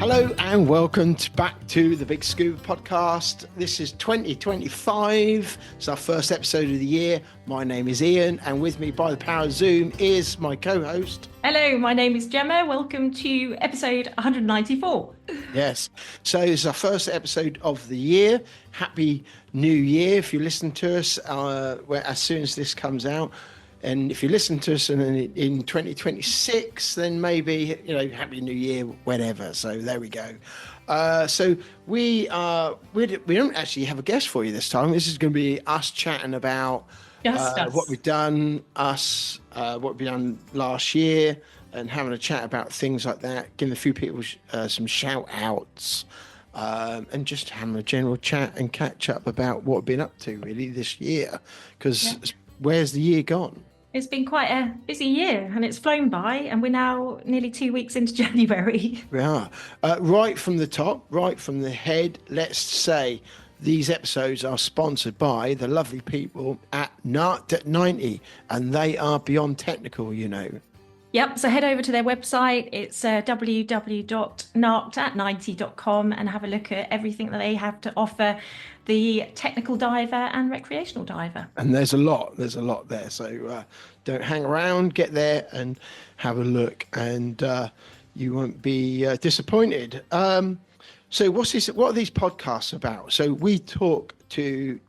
Hello and welcome back to the Big Scuba podcast. This is 2025. It's our first episode of the year. My name is Ian, and with me by the power of Zoom is my co-host. Hello, my name is Gemma. Welcome to episode 194. Yes. So it's our first episode of the year. Happy New Year if you listen to us as soon as this comes out. And if you listen to us in 2026, then maybe, Happy New Year, whenever. So there we go. So we don't actually have a guest for you this time. This is going to be us chatting about what we've done, what we've done last year, and having a chat about things like that, giving a few people some shout outs, and just having a general chat and catch up about what we've been up to really this year. Because where's the year gone? It's been quite a busy year and it's flown by, and we're now nearly 2 weeks into January. We are. Right from the top, right from the head, let's say these episodes are sponsored by the lovely people at NART90, and they are beyond technical, Yep, so head over to their website. It's www.narked90.com and have a look at everything that they have to offer the technical diver and recreational diver. And there's a lot there. So don't hang around, get there and have a look, and you won't be disappointed. So what are these podcasts about? So we talk to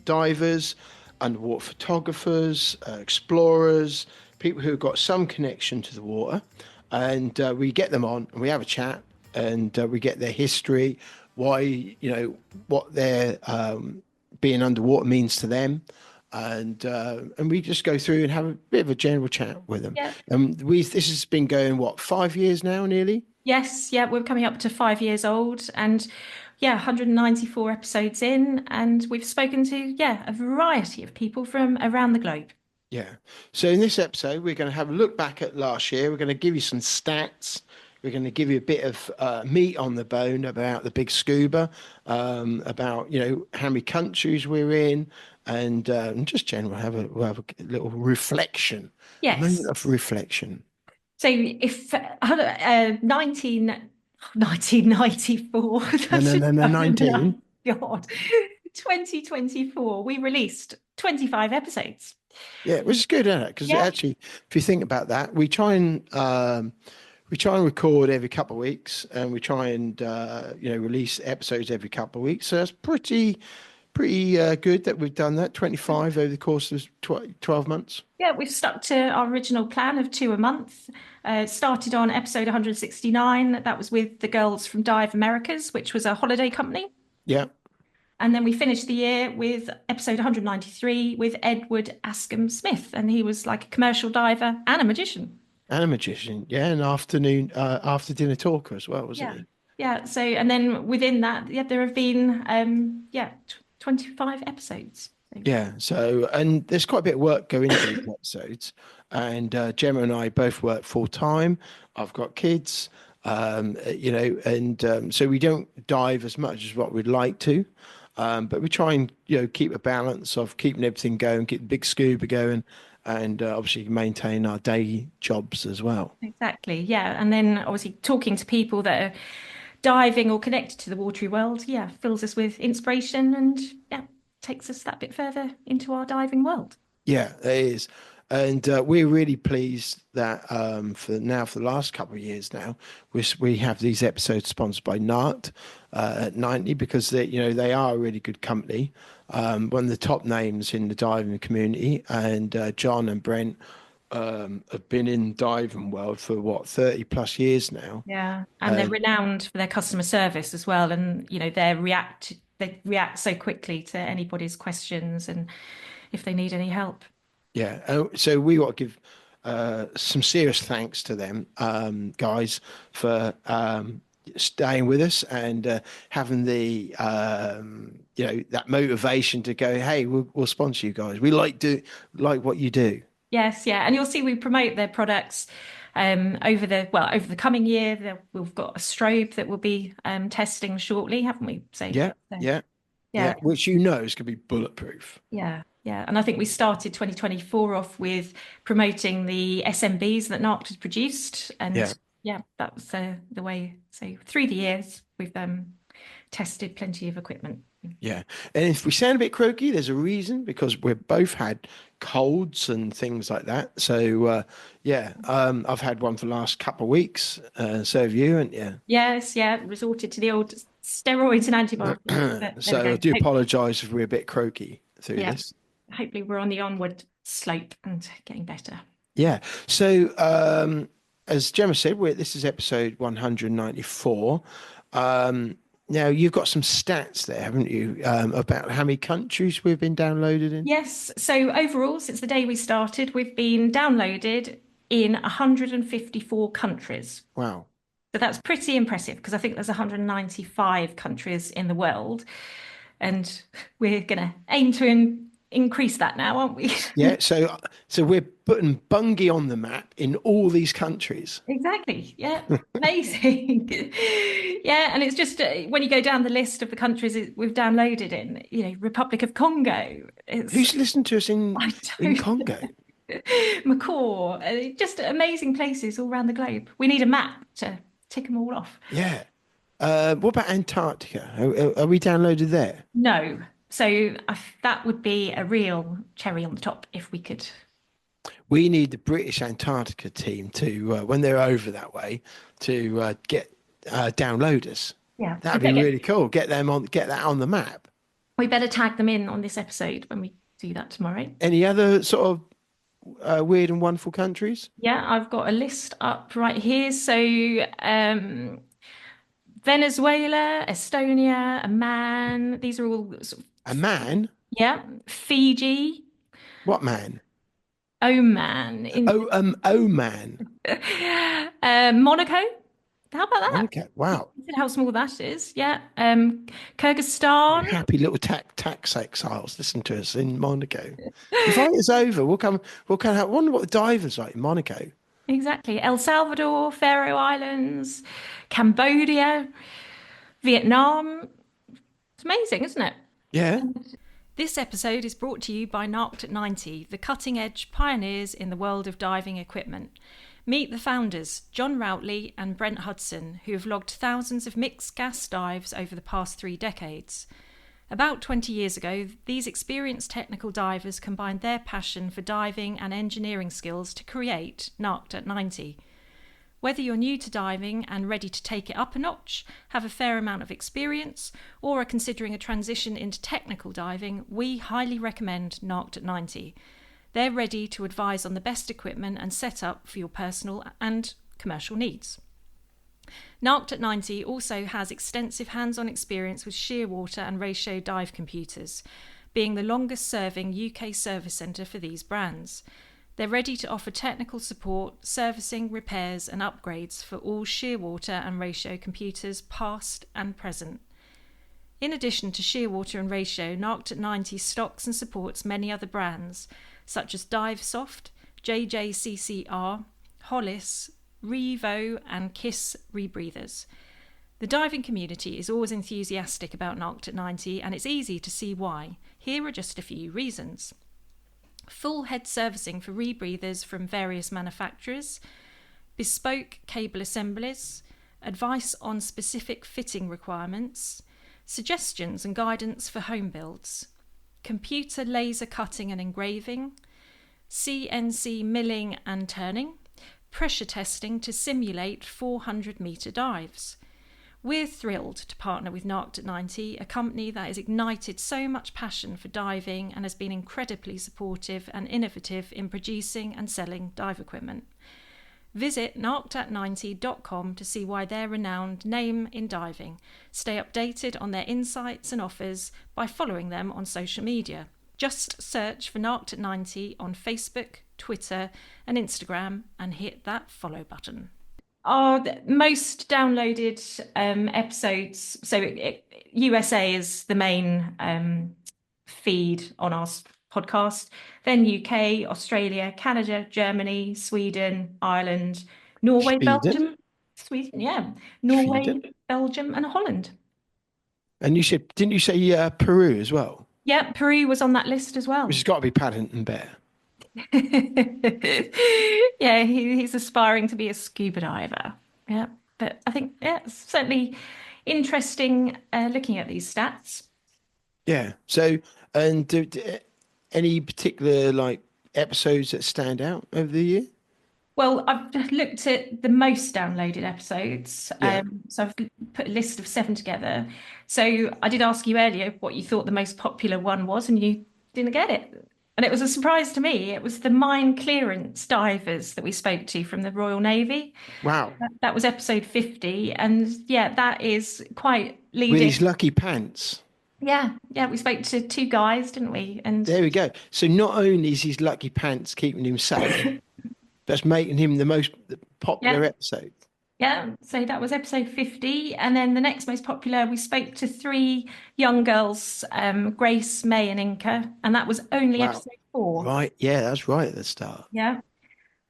divers, underwater photographers, explorers, people who've got some connection to the water, and we get them on and we have a chat, and we get their history, why, what their being underwater means to them, and we just go through and have a bit of a general chat with them. Yeah. This has been going 5 years now, nearly. Yes, yeah, we're coming up to 5 years old, and 194 episodes in, and we've spoken to a variety of people from around the globe. Yeah. So in this episode, we're going to have a look back at last year. We're going to give you some stats. We're going to give you a bit of meat on the bone about the Big Scuba, about, how many countries we're in, and just general we'll have a little reflection. Yes. A moment of reflection. So if 1994, no, 19. God, 2024, we released 25 episodes. Yeah, which is good, isn't it? Because actually, if you think about that, we try and record every couple of weeks, and we try and release episodes every couple of weeks. So that's pretty good that we've done that. 25 over the course of 12 months. Yeah, we've stuck to our original plan of 2 a month. Started on episode 169. That was with the girls from Dive Americas, which was a holiday company. Yeah. And then we finished the year with episode 193 with Edward Askham Smith, and he was like a commercial diver and a magician. Yeah, an afternoon after dinner talker as well, wasn't he? Yeah. So, and then within that, there have been 25 episodes. Yeah. So, and there's quite a bit of work going into these episodes, and Gemma and I both work full time. I've got kids, so we don't dive as much as what we'd like to. But we try and keep a balance of keeping everything going, keep the Big Scuba going, and obviously maintain our day jobs as well. Exactly, yeah. And then obviously talking to people that are diving or connected to the watery world, fills us with inspiration and takes us that bit further into our diving world. Yeah, it is. And we're really pleased that for the last couple of years now, we have these episodes sponsored by NART at 90, because they are a really good company, one of the top names in the diving community. And John and Brent have been in diving world for 30 plus years now. Yeah, and they're renowned for their customer service as well. And they react so quickly to anybody's questions and if they need any help. Yeah, so we want to give some serious thanks to them, guys, for staying with us and having the that motivation to go, hey, we'll sponsor you guys. We like what you do. Yes, yeah, and you'll see we promote their products over the coming year. We've got a strobe that we'll be testing shortly, haven't we? So yeah, which is going to be bulletproof. Yeah. Yeah, and I think we started 2024 off with promoting the SMBs that NARC has produced, and yeah, that was the way. So through the years, we've tested plenty of equipment. Yeah. And if we sound a bit croaky, there's a reason because we've both had colds and things like that. So, yeah, I've had one for the last couple of weeks. So have you. And yeah. Yes, yeah, resorted to the old steroids and antibiotics. But there we So I go. do apologize if we're a bit croaky through Yeah, this. hopefully we're on the onward slope and getting better. Yeah. So, as Gemma said, this is episode 194. Now, you've got some stats there, haven't you, about how many countries we've been downloaded in? Yes, so overall, since the day we started, we've been downloaded in 154 countries. Wow. So that's pretty impressive because I think there's 195 countries in the world, and we're going to aim to increase that now, aren't we? Yeah. So we're putting Bungie on the map in all these countries. Exactly. Yeah. Amazing. Yeah. And it's just when you go down the list of the countries we've downloaded in, Republic of Congo. It's, Who's listened to us I in don't Congo? Macaw, just amazing places all around the globe. We need a map to tick them all off. Yeah. What about Antarctica? Are we downloaded there? No. So that would be a real cherry on the top if we could. We need the British Antarctica team to, when they're over that way, to get download us. Yeah. That'd be really cool. Get that on the map. We better tag them in on this episode when we do that tomorrow. Any other sort of weird and wonderful countries? Yeah, I've got a list up right here. So Venezuela, Estonia, Oman. These are all sort of, A man? yeah. Fiji, What man? Oman, Oman. Monaco. How about that? Okay. Wow. Consider how small that is. Yeah. Kyrgyzstan. Happy little tax exiles. Listen to us in Monaco. Invite us over. We'll come. We'll come out. Wonder what the divers like in Monaco. Exactly. El Salvador, Faroe Islands, Cambodia, Vietnam. It's amazing, isn't it? Yeah. This episode is brought to you by Narked at 90, the cutting-edge pioneers in the world of diving equipment. Meet the founders, John Routley and Brent Hudson, who have logged thousands of mixed gas dives over the past 3 decades. About 20 years ago, these experienced technical divers combined their passion for diving and engineering skills to create Narked at 90. Whether you're new to diving and ready to take it up a notch, have a fair amount of experience, or are considering a transition into technical diving, we highly recommend Narked at 90. They're ready to advise on the best equipment and setup for your personal and commercial needs. Narked at 90 also has extensive hands-on experience with shearwater and ratio dive computers, being the longest-serving UK service centre for these brands. They're ready to offer technical support, servicing, repairs and upgrades for all shearwater and ratio computers past and present. In addition to shearwater and ratio, Narked at 90 stocks and supports many other brands such as DiveSoft, JJCCR, Hollis, Revo and Kiss rebreathers. The diving community is always enthusiastic about Narked at 90 and it's easy to see why. Here are just a few reasons. Full head servicing for rebreathers from various manufacturers, bespoke cable assemblies, advice on specific fitting requirements, suggestions and guidance for home builds, computer laser cutting and engraving, CNC milling and turning, pressure testing to simulate 400-metre dives. We're thrilled to partner with Narked at 90, a company that has ignited so much passion for diving and has been incredibly supportive and innovative in producing and selling dive equipment. Visit narkedat90.com to see why they're a renowned name in diving. Stay updated on their insights and offers by following them on social media. Just search for Narked at 90 on Facebook, Twitter and Instagram and hit that follow button. Our most downloaded episodes, so USA is the main feed on our podcast, then UK, Australia, Canada, Germany, Sweden, Ireland, Norway, Belgium, Sweden, yeah, Norway, Belgium and Holland. And didn't you say Peru as well? Yeah, Peru was on that list as well. Which has got to be Paddington Bear. Yeah, he's aspiring to be a scuba diver. Yeah. But I think, yeah, it's certainly interesting looking at these stats. Yeah. So, and any particular like episodes that stand out over the year? Well, I've just looked at the most downloaded episodes. Yeah. So I've put a list of 7 together. So I did ask you earlier what you thought the most popular one was, and you didn't get it. And it was a surprise to me. It was the mine clearance divers that we spoke to from the Royal Navy. Wow. That was episode 50. And yeah, that is quite With leading. his lucky pants. Yeah, yeah, we spoke to 2 guys, didn't we? And There we go. So not only is his lucky pants keeping him safe, but it's making him the most popular yeah, episode. yeah, so that was episode 50. And then the next most popular, we spoke to 3 young girls, Grace, May, and Inca, and that was only Wow. episode 4. Right. Yeah, that's right at the start. Yeah.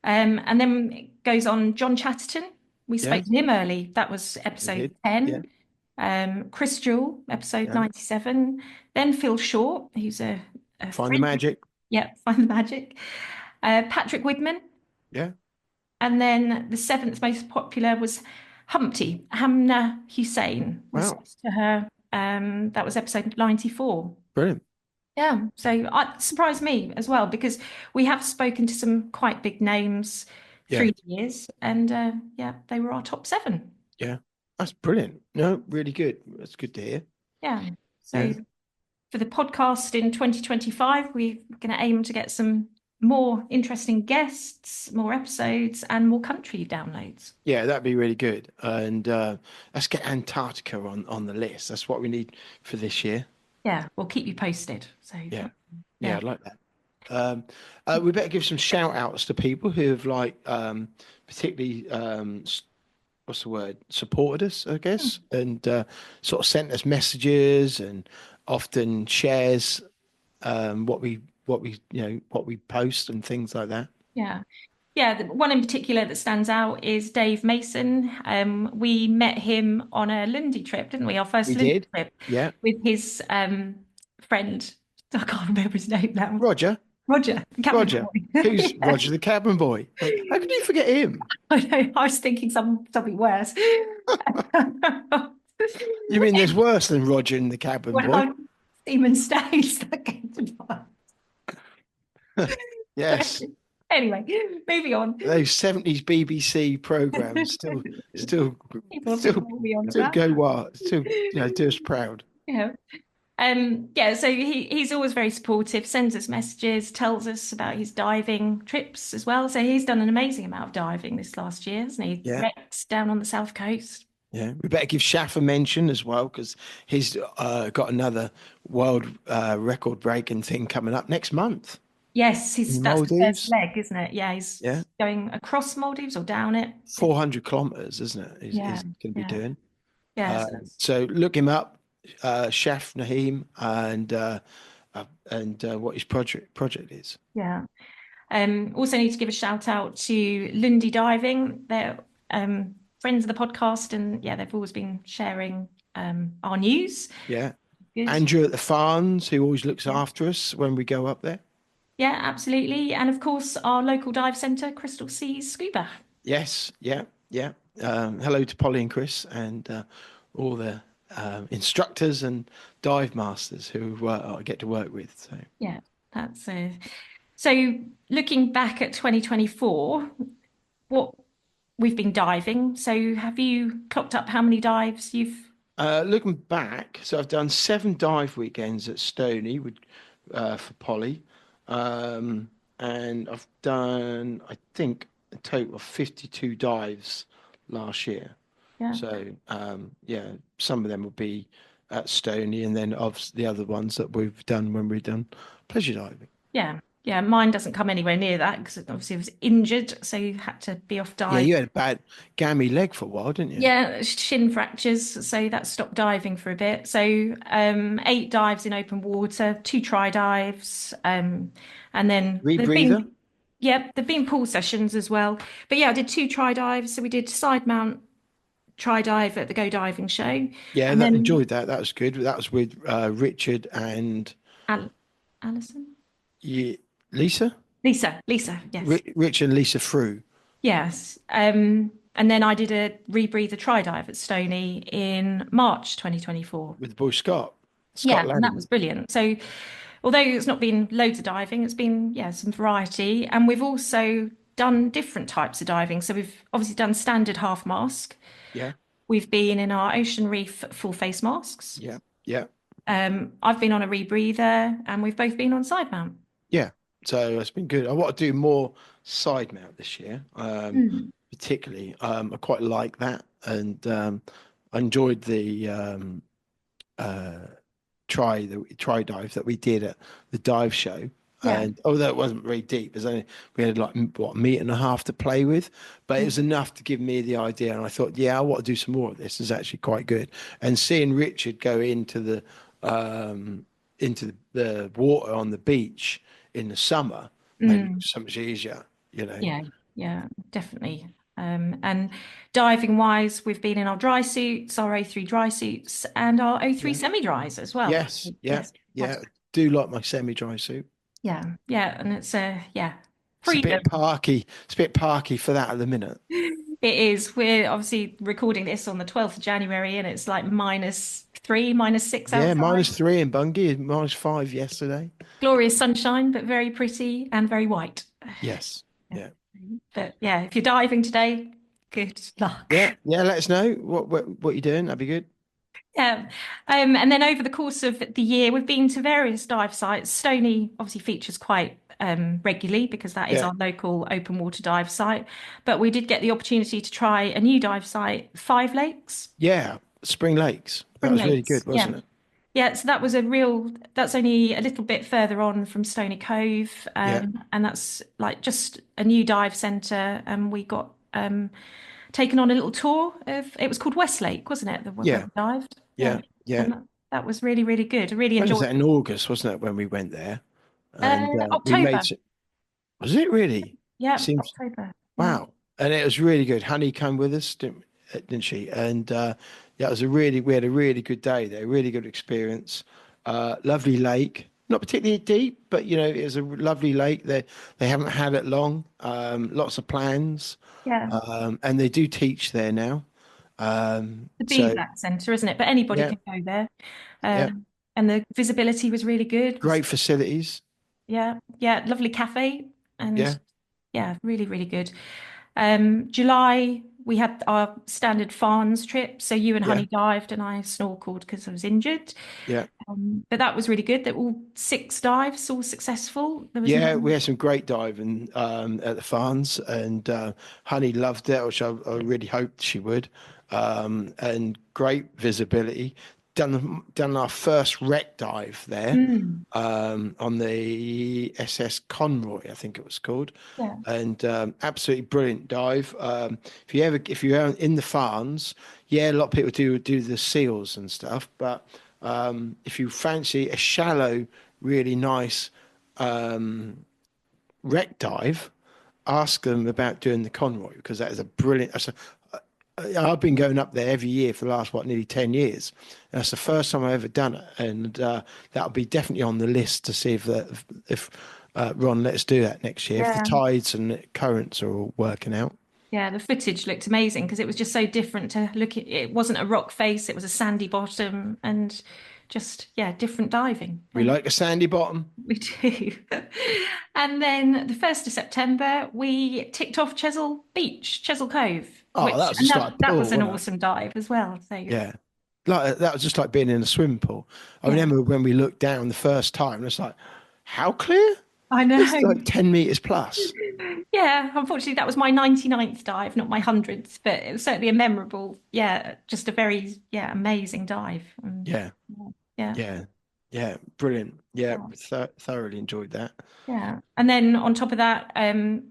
And then it goes on John Chatterton. We Yeah, spoke to him early. That was we episode did. Yeah. 10. Chris Jewell, episode Yeah. 97. Then Phil Short, who's a Find the friend. magic. Yeah, Find the Magic. Patrick Widman. Yeah. And then the 7th most popular was Humpty, Hamna Hussein. We Wow. spoke to her. That was episode 94. Brilliant. Yeah, so it surprised me as well because we have spoken to some quite big names Yeah. through the years, and yeah, they were our top 7. Yeah. That's brilliant. No, really good. That's good to hear. Yeah. So Yeah. for the podcast in 2025, we're going to aim to get some more interesting guests, more episodes, and more country downloads. Yeah, that'd be really good. And let's get Antarctica on the list. That's what we need for this year. Yeah, we'll keep you posted. So Yeah. Yeah, yeah. I'd like that. We better give some shout outs to people who have like particularly what's the word, supported us, I guess, and sort of sent us messages and often shares what we post and things like that. Yeah. Yeah, the one in particular that stands out is Dave Mason. We met him on a Lundy trip, didn't we? Our first We Lundy did. trip Yeah. with his friend. I can't remember his name now. Roger. Roger, the cabin Roger. boy. Who's Roger the cabin boy? How could you forget him? I know, I was thinking something worse. You mean there's worse than Roger and the cabin When boy? I'm Seaman Stays, that came to mind. Yes. Anyway, moving on. Those 70s BBC programs still People still will be on still about. go wild, still do us proud. Yeah. Yeah, so he's always very supportive, sends us messages, tells us about his diving trips as well. So he's done an amazing amount of diving this last year, hasn't he? Yeah. Rex down on the south coast. Yeah, we better give Shaf a mention as well because he's got another world record breaking thing coming up next month Yes, in that's the first Maldives. leg, isn't it? Yeah, he's Yeah, going across Maldives or down it. 400 kilometers, isn't it? Yeah, He's going to be yeah, doing. yes, So look him up, Shaf Naheem, and what his project is. yeah. Also need to give a shout out to Lundy Diving. They're friends of the podcast, and yeah, they've always been sharing our news. Yeah, Good. Andrew at the Farms, who always looks Yeah. after us when we go up there. Yeah, absolutely. And of course, our local dive centre, Crystal Seas Scuba. Yes, yeah, yeah. Hello to Polly and Chris and all the instructors and dive masters who I get to work with. So Yeah, that's so looking back at 2024, what we've been diving. So have you clocked up how many dives you've? looking back, so I've done 7 dive weekends at Stony with for Polly, and I've done I think a total of 52 dives last year. Yeah, So yeah, some of them will be at Stony, and then of the other ones that we've done when we've done pleasure diving. yeah, yeah. Mine doesn't come anywhere near that because obviously I was injured, so you had to be off Yeah, dive. you had a bad gammy leg for a while, didn't you? Yeah, shin fractures, so that stopped diving for a bit. So 8 dives in open water, 2 try dives, and then Rebreather. there've been pool sessions as well. But yeah, I did 2 try dives. So we did side mount try dive at the Go Diving show, Yeah, and then enjoyed that. That was good. That was with Richard and Al Alison, Lisa. Lisa, yes, Rich and Lisa Frew. yes. And then I did a rebreather try dive at Stony in March 2024. with the boy Scott Yeah, and that Lanning. was brilliant. So, although it's not been loads of diving, it's been, yeah, some variety. And we've also done different types of diving. So, we've obviously done standard half mask. Yeah, We've been in our ocean reef full face masks. yeah, yeah, I've been on a rebreather, and we've both been on side mount. yeah. So it's been good. I want to do more side mount this year, Mm. particularly. I quite like that, and I enjoyed uh, the try dive that we did at the dive show. Yeah. And although it wasn't very deep, it was only we had like what a meter and a half to play with, but it was enough to give me the idea. And I thought, yeah, I want to do some more of this. It's actually quite good. And seeing Richard go into the water on the beach in the summer made it Mm. so much easier, you know. Yeah, yeah, definitely. And diving wise, we've been in our dry suits, our O3 dry suits, and our O3 Yeah. semi-dries as well. Yes. Yeah. Yes, Yeah. Do like my semi-dry suit. yeah, yeah, and it's yeah, It's a freedom. bit parky. It's a bit parky for that at the minute. It is. We're obviously recording this on the 12th of January, and it's like -3, -6 Yeah, outside. -3 in Bungay, -5 yesterday. Glorious sunshine, but very pretty and very white. Yes. Yeah. But yeah, if you're diving today, good luck. Yeah. Yeah. Let us know what you're doing. That'd be good. Yeah. And then over the course of the year, we've been to various dive sites. Stony obviously features quite regularly because that is Yeah. our local open water dive site. But we did get the opportunity to try a new dive site, Five Lakes, Yeah. Spring Lakes. That Spring was really good, Lakes. Yeah. wasn't it? Yeah, so that was a real, that's only a little bit further on from Stony Cove. Yeah. And that's like just a new dive centre. And we got taken on a little tour of, it was called Westlake, wasn't it? Where Yeah. we dived. Yeah. Yeah. Yeah. And that was really, really good. I really When was enjoyed that in August, wasn't it, when we went there? And we made October. was it really? Yeah, Seems October. Yeah. wow. And it was really good. Honey came with us, didn't she? And yeah, we had a really good day there, really good experience. Lovely lake, not particularly deep, but you know, it was a lovely lake. They haven't had it long. Lots of plans. Yeah. And they do teach there now. The So BiG Centre, isn't it? But anybody yeah, can go there. yeah, And the visibility was really good. great facilities. Yeah, yeah, lovely cafe and Yeah, yeah, really, really good. July we had our standard Farns trip, so you and yeah, Honey dived and I snorkeled because I was injured. yeah. But that was really good. That all 6 dives all successful. There was Yeah, no, we had some great diving at the Farns, and Honey loved it, which I really hoped she would. And great visibility. Done our first wreck dive there Mm, on the SS Conroy, I think it was called, yeah, and absolutely brilliant dive. If you're in the Farns, yeah, a lot of people do the seals and stuff, but if you fancy a shallow, really nice wreck dive, ask them about doing the Conroy because that is a brilliant. I've been going up there every year for the last nearly 10 years. And that's the first time I've ever done it, and that'll be definitely on the list to see if Ron lets us do that next year if the yeah. tides and currents are all working out. Yeah, the footage looked amazing because it was just so different to look at. It wasn't a rock face, it was a sandy bottom and just, yeah, different diving. We like a sandy bottom. We do. And then the 1st of September, we ticked off Chesil Beach, Chesil Cove, Oh, that was and just like a that pool, was an wasn't it? awesome dive as well. So, Yeah. Like that was just like being in a swimming pool. I yeah, remember when we looked down the first time, it's like, how clear? I know. It's like 10 meters plus. Yeah, unfortunately, that was my 99th dive, not my 100th, but it was certainly a memorable, yeah, just a very, yeah, amazing dive. Yeah. Yeah. Yeah. Yeah. Brilliant. Yeah. Yeah. Thoroughly enjoyed that. Yeah. And then on top of that,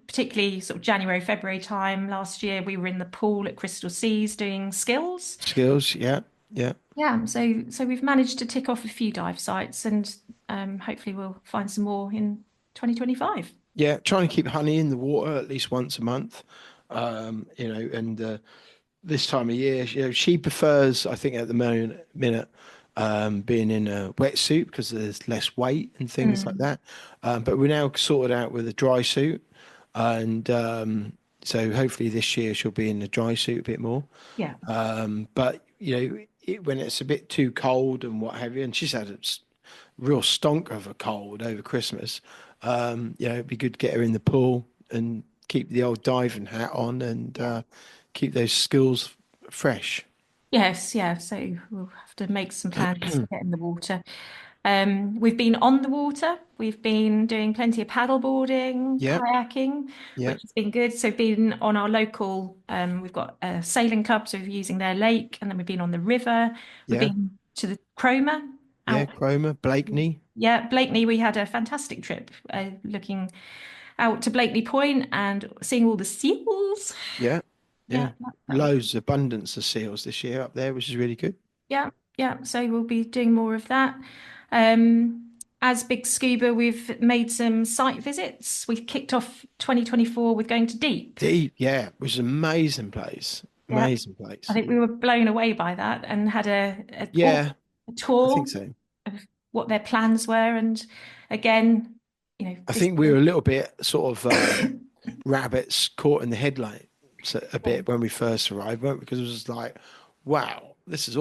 particularly sort of January, February time last year, we were in the pool at Crystal Seas doing skills. Skills. Yeah. Yeah. Yeah. So we've managed to tick off a few dive sites and hopefully we'll find some more in 2025. Yeah. Trying to keep Honey in the water at least once a month. And this time of year, she prefers, I think, at the minute, being in a wetsuit because there's less weight and things like Mm. that. But we're now sorted out with a dry suit, and So hopefully this year she'll be in the dry suit a bit more. Yeah. But when it's a bit too cold and what have you, and she's had a real stonk of a cold over Christmas. It'd be good to get her in the pool and keep the old diving hat on and keep those skills fresh. Yes, yeah. So we'll have to make some plans to get in the water. We've been on the water. We've been doing plenty of paddle boarding, Yeah, kayaking, yeah, which has been good. So been on our local, we've got a sailing club, so we're using their lake, and then we've been on the river. We've yeah, been to the Cromer yeah. out. Cromer, Blakeney. Yeah, Blakeney, we had a fantastic trip looking out to Blakeney Point and seeing all the seals. Yeah, Yeah, yeah. that was Loads abundance of seals this year up there, which is really good. yeah, yeah. So we'll be doing more of that. Um, as Big Scuba, we've made some site visits. We've kicked off 2024 with going to Deep. Deep, yeah, which is an amazing place. Yeah, Amazing I place. think we were blown away by that and had Yeah, a I think tour so. of what their plans were. And again, I this think we were a little bit sort of rabbits caught in the headlights a bit when we first arrived, weren't we? Because it was just like, wow, this is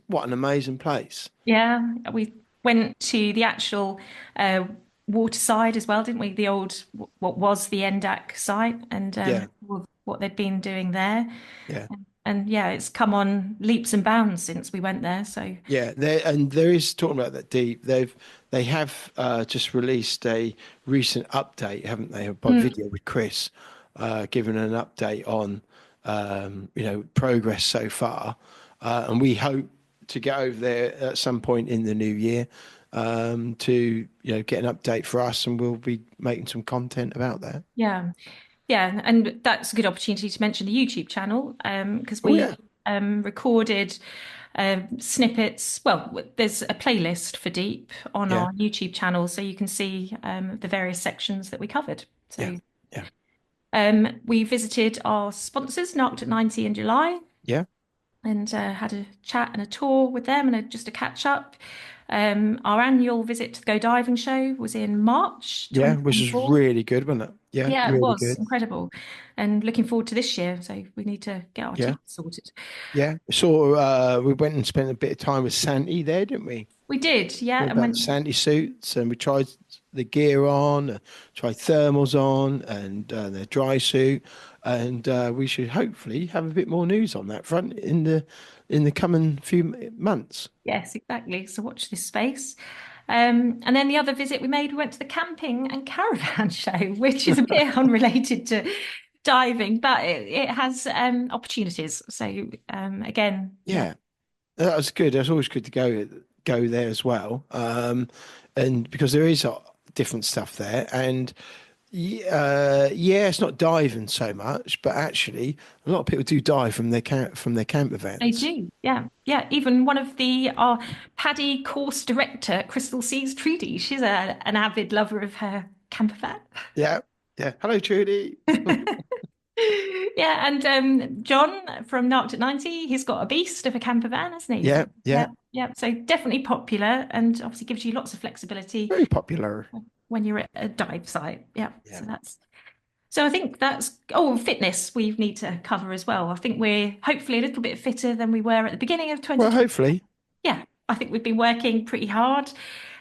what an amazing place. yeah, we went to the actual waterside as well, didn't we? The old, what was the NDAC site and Yeah, what they'd been doing there. yeah, And yeah, it's come on leaps and bounds since we went there. So yeah. There is talking about that deep. They have just released a recent update, haven't they, by mm, video with Chris, giving an update on progress so far, and we hope to get over there at some point in the new year to get an update for us, and we'll be making some content about that. yeah, yeah, and that's a good opportunity to mention the YouTube channel because Oh we yeah, recorded snippets. Well, there's a playlist for Deep on yeah, our YouTube channel, so you can see the various sections that we covered. yeah, So yeah, we visited our sponsors, Knocked at 90 in July, yeah, and had a chat and a tour with them and just a catch up. Our annual visit to the Go Diving Show was in March yeah, which is 2024. really good, wasn't it? Yeah, Yeah, it really was good. incredible. And looking forward to this year. So we need to get our Yeah, tickets sorted. yeah. So we went and spent a bit of time with Santi there, didn't we? We did, yeah. What And about the when, Santi suits, and we tried the gear on, tried thermals on, and the dry suit, and we should hopefully have a bit more news on that front in the coming few months. yes, exactly. So watch this space. And then the other visit we made, we went to the camping and caravan show, which is a bit unrelated to diving, but it has opportunities. So again, yeah, Yeah, that was good. It's always good to go there as well, and because there is different stuff there, and yeah, it's not diving so much, but actually a lot of people do dive from their camper they vans. do. Yeah, yeah. Even one of the our Paddy course director, Crystal Seas Trudy, she's an avid lover of her camper van. Yeah, yeah. Hello, Trudy. Yeah, and John from Narked at 90, he's got a beast of a camper van, hasn't he? So, Yeah, yeah. yeah, yeah. So definitely popular and obviously gives you lots of flexibility Very popular. when you're at a dive site. Yeah. Yeah. So I think that's fitness we need to cover as well. I think we're hopefully a little bit fitter than we were at the beginning of Well, 2020. hopefully. Yeah, I think we've been working pretty hard.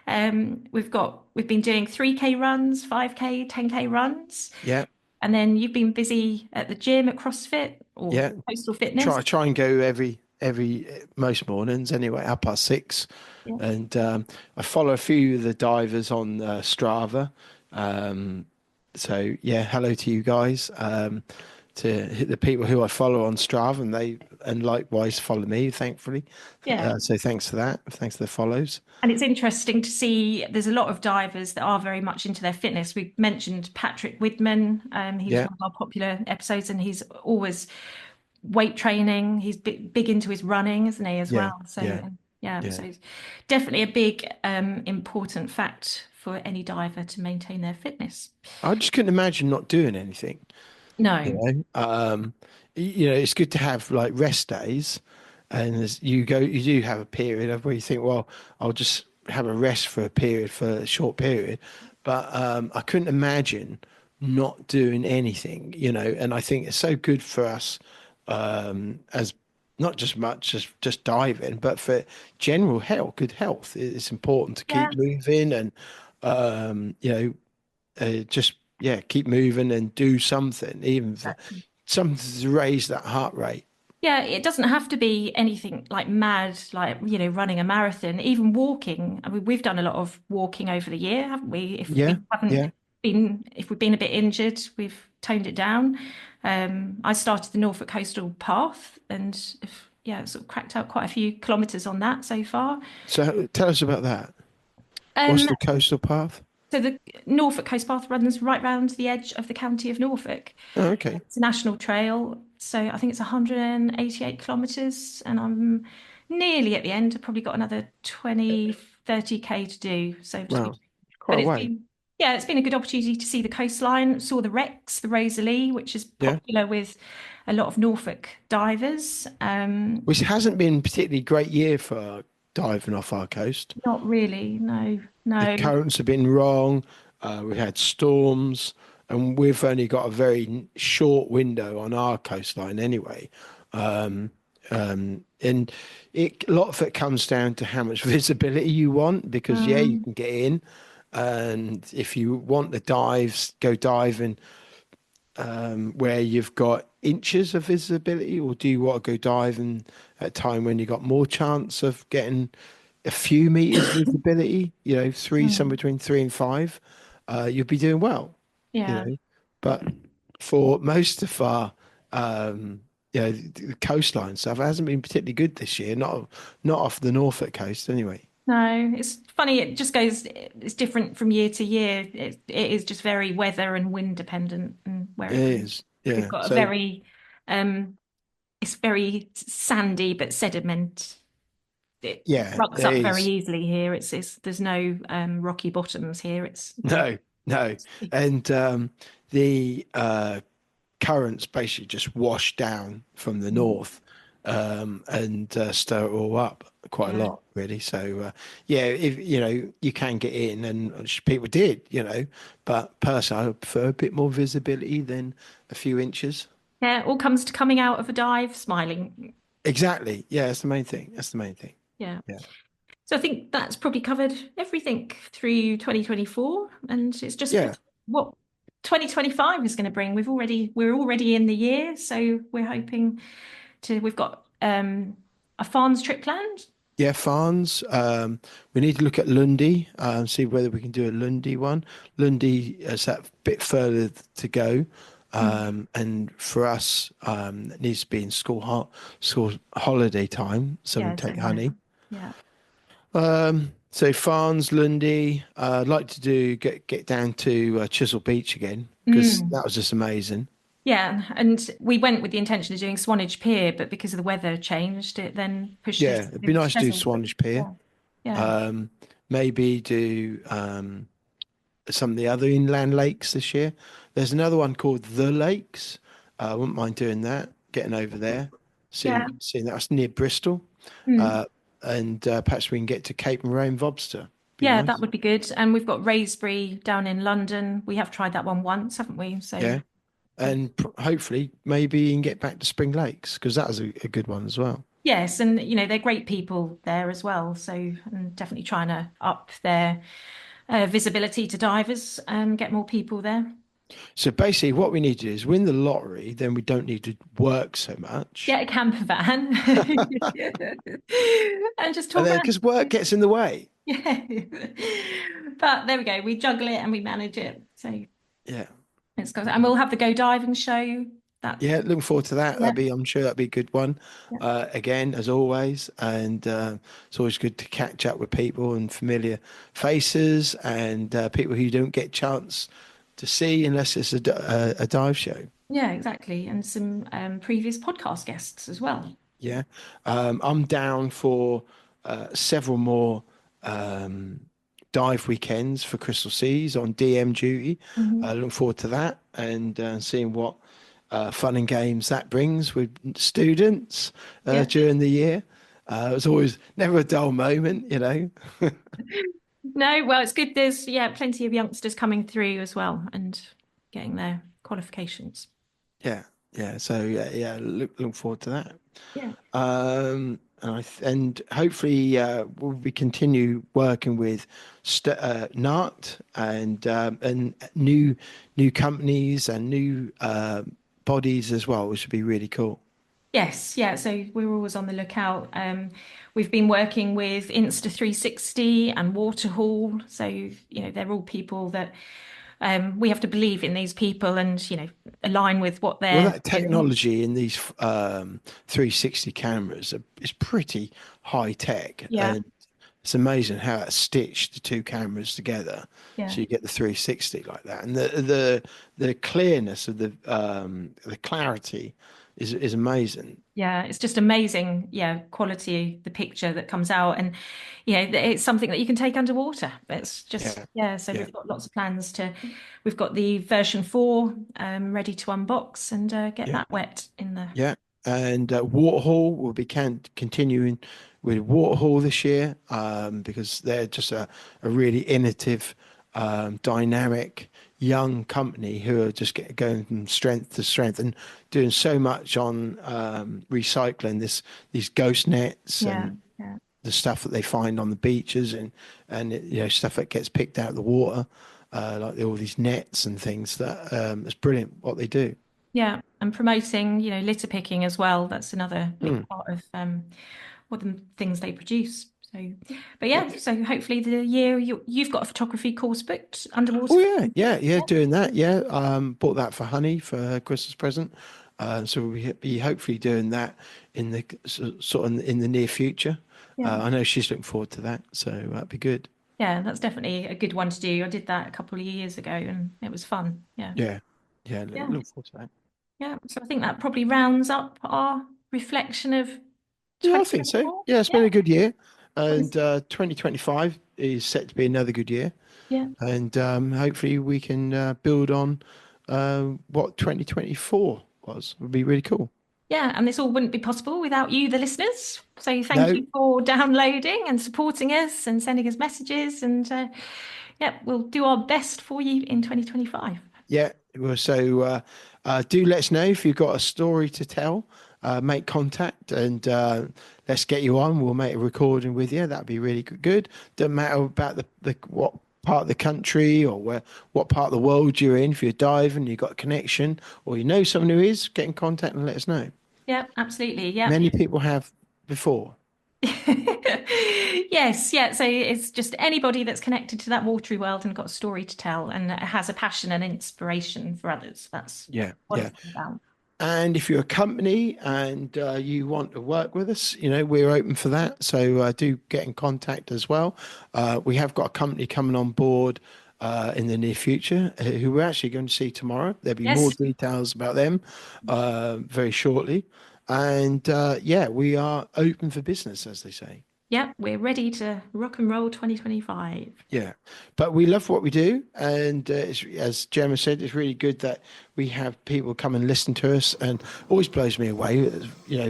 We've been doing 3K runs, 5K, 10K runs. Yeah, And then you've been busy at the gym at CrossFit or yeah. Postal Fitness. Try and go every most mornings anyway, 6:30, Yeah. and I follow a few of the divers on Strava. So yeah, hello to you guys. To the people who I follow on Strava, and likewise follow me, thankfully. Yeah. So thanks for that. Thanks for the follows. And it's interesting to see there's a lot of divers that are very much into their fitness. We mentioned Patrick Widman. He was Yeah, one of our popular episodes and he's always weight training. He's big into his running, isn't he, as yeah, well? So yeah, yeah, yeah. so it's definitely a big important fact for any diver to maintain their fitness. I just couldn't imagine not doing anything. You No. know, it's good to have like rest days, and as you do have a period of where you think, well, I'll just have a rest for a short period, but I couldn't imagine not doing anything, and I think it's so good for us as not just much as just diving, but for general health, good health. It's important to Yeah. keep moving and just yeah, keep moving and do something, even for something to raise that heart rate. Yeah, it doesn't have to be anything like mad, like, running a marathon, even walking. I mean, we've done a lot of walking over the year, haven't we? If Yeah, we haven't yeah. if we've been a bit injured, we've toned it down. I started the Norfolk Coastal Path and sort of cracked out quite a few kilometres on that so far. So tell us about that. What's Um, the coastal path? so the Norfolk Coast Path runs right round the edge of the county of Norfolk. Oh, okay. It's a national trail, so I think it's 188 kilometres, and I'm nearly at the end. I've probably got another 20, 30K to do. So just Wow, quite but a it's way. been it's been a good opportunity to see the coastline. Saw the wrecks, the Rosalie, which is Yeah. popular with a lot of Norfolk divers. Which hasn't been particularly great year for diving off our coast. Not really, no, The no. currents have been wrong. We had storms, and we've only got a very short window on our coastline anyway. And a lot of it comes down to how much visibility you want, because yeah, you Mm, can get in, and if you want the dives, go diving where you've got inches of visibility, or do you want to go diving at a time when you've got more chance of getting a few meters visibility, somewhere mm. between 3 and 5, you'll be doing well, you Yeah. know. But for most of our, um, the coastline stuff hasn't been particularly good this year, not off the Norfolk coast anyway. No, it's funny. It just goes, it's different from year to year. It is just very weather and wind dependent and where It it goes. is, We've yeah. got a So um, it's very sandy but sediment. It yeah, rucks it up very is. easily here. There's no rocky bottoms here. No, no. And the currents basically just wash down from the north and stir it all up quite a Yeah. lot, really. So, yeah, if you can get in, and people did, but personally, I prefer a bit more visibility than a few inches. Yeah, it all comes to coming out of a dive smiling. Exactly. Yeah, that's the main thing. That's the main thing. Yeah. Yeah. So I think that's probably covered everything through 2024, and it's just Yeah. what 2025 is going to bring. We're already in the year, so we've got a Farns trip planned. Yeah, Farns. We need to look at Lundy and see whether we can do a Lundy one. Lundy is that bit further to go. Mm. And for us, it needs to be in school holiday time, so we Yeah, can take same here. honey. Yeah. So Farns, Lundy. I'd like to get down to Chisel Beach again, because Mm. that was just amazing. Yeah, and we went with the intention of doing Swanage Pier, but because of the weather changed, it then pushed us Yeah, it'd be to nice to do Chesil. Swanage Pier. Yeah. Yeah. Um, Maybe do some of the other inland lakes this year. There's another one called The Lakes. I wouldn't mind doing that, getting over there, Yeah. seeing that. That's near Bristol. Mm. Uh, and perhaps we can get to Cape and Rome Vobster. Be Yeah, that nice. would be good. And we've got Raisbury down in London. We have tried that one once, haven't we? So Yeah. And hopefully maybe you can get back to Spring Lakes, because that was a good one as well. yes, and they're great people there as well. So and definitely trying to up their visibility to divers and get more people there. So basically what we need to do is win the lottery, then we don't need to work so much. Get a camper van and just And talk then around. because work gets in the way. Yeah. But there we go. We juggle it and we manage it. So Yeah. it's good. And we'll have the go diving show. That Yeah, looking forward to that. yeah, I'm sure that'd be a good one. yeah. Again, as always, and it's always good to catch up with people and familiar faces and people who you don't get a chance to see unless it's a dive show. Yeah, exactly. And some previous podcast guests as well. Yeah, I'm down for several more um, dive weekends for Crystal Seas on DM duty. Mhm. Looking forward to that and seeing what fun and games that brings with students Yeah. during the year. It's always never a dull moment. No, well, it's good. There's plenty of youngsters coming through as well, and getting their qualifications. Yeah. So look forward to that. Yeah. And hopefully we'll be continue working with NART and new companies and new bodies as well, which would be really cool. Yes, yeah. So we're always on the lookout. We've been working with Insta360 and Waterhall. So, they're all people that we have to believe in these people and, align with what Well, they're that doing. technology in these 360 cameras is pretty high tech, Yeah, and it's amazing how it stitched the two cameras together, yeah. so you get the 360 like that, and the clearness of the clarity is amazing. Yeah, it's just amazing, quality, the picture that comes out. And, it's something that you can take underwater. It's just, Yeah, so yeah, we've got lots of plans we've got the version 4 ready to unbox and get yeah. that wet in the. Yeah, and Waterhall will be continuing with Waterhall this year because they're just a really innovative, dynamic, young company who are just going from strength to strength and doing so much on recycling these ghost nets Yeah, and yeah. the stuff that they find on the beaches and stuff that gets picked out of the water, like all these nets and things. It's brilliant what they do. Yeah, and promoting, litter picking as well. That's another big Mm. part of what the things they produce. So, but Yeah. yeah, so hopefully the year you've got a photography course booked Oh underwater. yeah, Yeah, doing that. Yeah, bought that for Honey for her Christmas present. So we'll be hopefully doing that in the sort of in the near future. yeah, I know she's looking forward to that, so that'd be good. yeah. That's definitely a good one to do. I did that a couple of years ago, and it was fun. Yeah, Yeah, yeah, look forward to that. yeah. So I think that probably rounds up our reflection of Yeah, I think so. 2024. Yeah, it's Yeah, been a good year, what and is- 2025 is set to be another good year, yeah. and hopefully we can build on what 2024 was. Would be really cool. Yeah, and this all wouldn't be possible without you, the listeners. So thank No, you for downloading and supporting us and sending us messages. And yeah, we'll do our best for you in 2025. yeah. Well, so do let us know if you've got a story to tell. Make contact and let's get you on. We'll make a recording with you. That'd be really good. Doesn't matter about the what part of the country or what part of the world you're in. If you're diving, you've got a connection, or you know someone who is, get in contact and let us know. Yeah, absolutely. Yeah. Many people have before. Yes, yeah. So it's just anybody that's connected to that watery world and got a story to tell and has a passion and inspiration for others. That's Yeah, what yeah. it's all about. And if you're a company and you want to work with us, we're open for that. So do get in contact as well. We have got a company coming on board in the near future who we're actually going to see tomorrow. There'll be more Yes. details about them very shortly. And we are open for business, as they say. Yeah, we're ready to rock and roll 2025. Yeah, but we love what we do, and as Gemma said, it's really good that we have people come and listen to us, and always blows me away,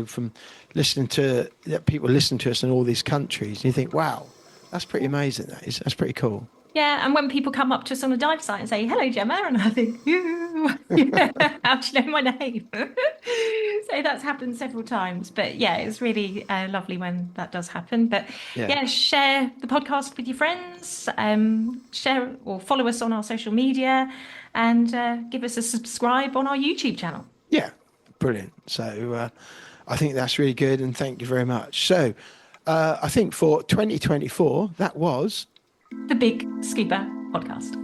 from listening to that people listen to us in all these countries, and you think, wow, that's pretty amazing. That's pretty cool. Yeah, and when people come up to us on a dive site and say, "Hello, Gemma," and I think, how do you know my name? So that's happened several times. But yeah, it's really lovely when that does happen. But Yeah, yeah, share the podcast with your friends, share or follow us on our social media, and give us a subscribe on our YouTube channel. yeah, brilliant. So I think that's really good, and thank you very much. So I think for 2024, that was. The BiG Scuba podcast.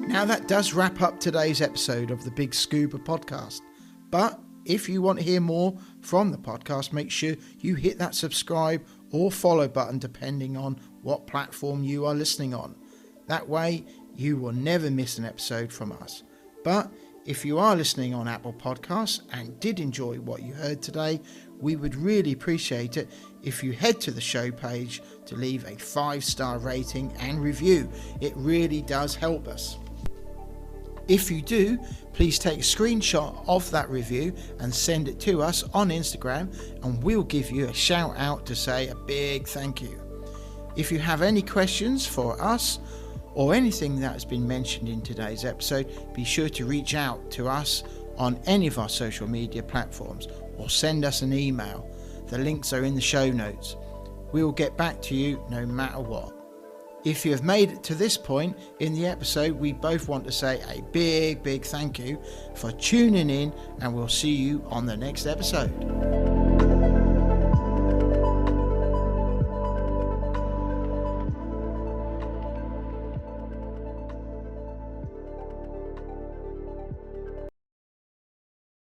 Now that does wrap up today's episode of the BiG Scuba podcast. But if you want to hear more from the podcast, make sure you hit that subscribe or follow button depending on what platform you are listening on. That way you will never miss an episode from us. But if you are listening on Apple Podcasts and did enjoy what you heard today, we would really appreciate it if you head to the show page to leave a 5-star rating and review. It really does help us. If you do, please take a screenshot of that review and send it to us on Instagram, and we'll give you a shout out to say a big thank you. If you have any questions for us or anything that has been mentioned in today's episode, be sure to reach out to us on any of our social media platforms or send us an email. The links are in the show notes. We will get back to you no matter what. If you have made it to this point in the episode, we both want to say a big thank you for tuning in, and we'll see you on the next episode.